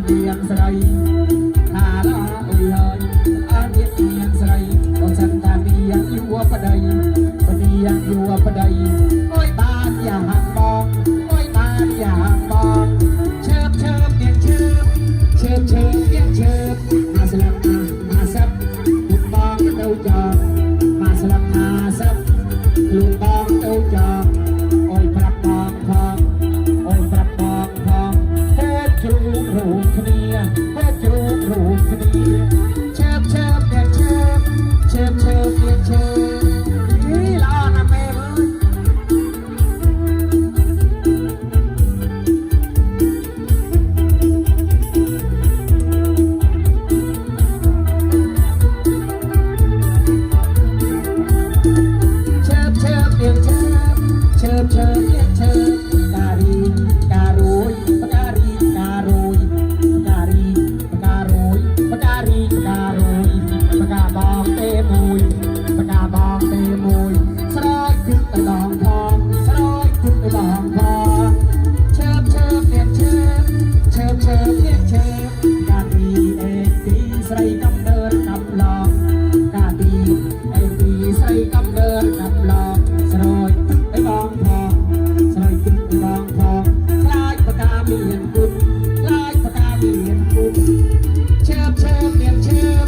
เบียงสไลหาละโอ้ยเฮ้ยอาเบียงสไลโอ้ฉันตาเบียงอยู่ปะใดปะเบียงอยู่ปะใดโอ้ยบ้านอย่าห่างมองโอ้ยบ้านอย่าห่างมองเชิบเชิบเบียงเชิบเชิบเชิบเบียงเชิบมาสลับมาซับลูกบองเต้าจอมาสลับมาซับลูกบองเต้าจอโอ้ยปรับมองทองโอ้ยปรับมองทองโคตรจูรูคเนียโคตรจูรูคเนียเชิบเชิบเบียงเชิบเชิบเชิบเบียงเชิบนี่ละอ่อนนะแม่เว้ยเชิบเชิบเบียงเชิบเชิบเชิบเบียงเชิบการีการุยปะการีการุยปะการีปะการุยปะการีปะการุยปะกาบองเตมุยปะกาบองเตมุยสลายขึ้นไปลองทองสลายขึ้นไปลองทองเชิบเชิบเบียงเชิบเชิบเชิบเบียงเชิบการีเอกตีใส่กำเนิดกำลองการีเอกตีใส่กำเนิดกำลองสลายไปลองทองสลายขึ้นไปลองทองคล้ายปากกาเมียนกุดคล้ายปากกาเมียนกุดเชิบเชิบเบียงเชิบ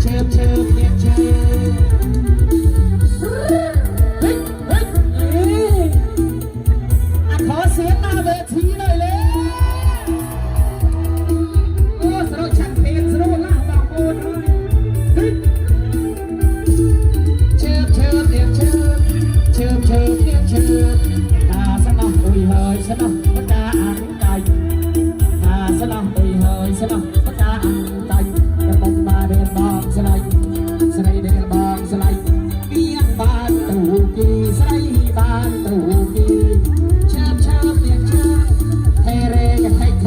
เชิบเชิบเบียงเชิบเฮ้ยเฮ้ยเฮ้ยขอเสียงหน้าเวทีหน่อยเลยโอ้สโลว์ชันเปียนสโลว์ล่างบางโอนเลยเฮ้ยเชิบเชิบเบียงเชิบเชิบเชิบเบียงเชิบตาสนองอุ้ยเฮยสนองปากกาอ่างไก่ตาสนองอุ้ยเฮยสนองปากกาอ่างไก่กระบอกมาเดินบองสไลด์สไลด์เดินบองสไลด์เบียงบานตูกีสไลด์บานตูกีเชิบเชิบเบียงเชิบเทเรกันเทเท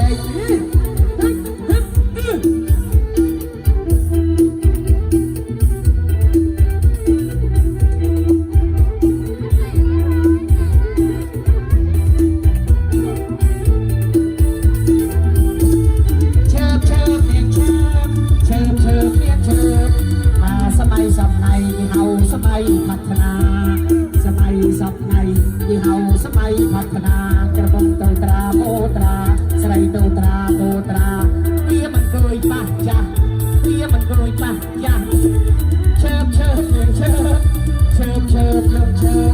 เชิบเชิบเบียงเชิบเชิบเชิบเบียงเชิบมาสมัยสับในเฮาสมัยพัฒนาสมัยสับในเฮาสมัยพัฒนากระบอกเตตราโมตราสไลโตตราโตตราเบี้ยมันเคยปะจ้ะเบี้ยมันเคยปะจ้ะเชิบเชิบเบียงเชิบเชิบเชิบเชิบเชิบ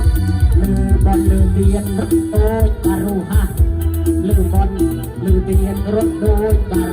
ลือบอลลือเดียนรถโดยบารูฮะลือบอลลือเดียนรถโดยบา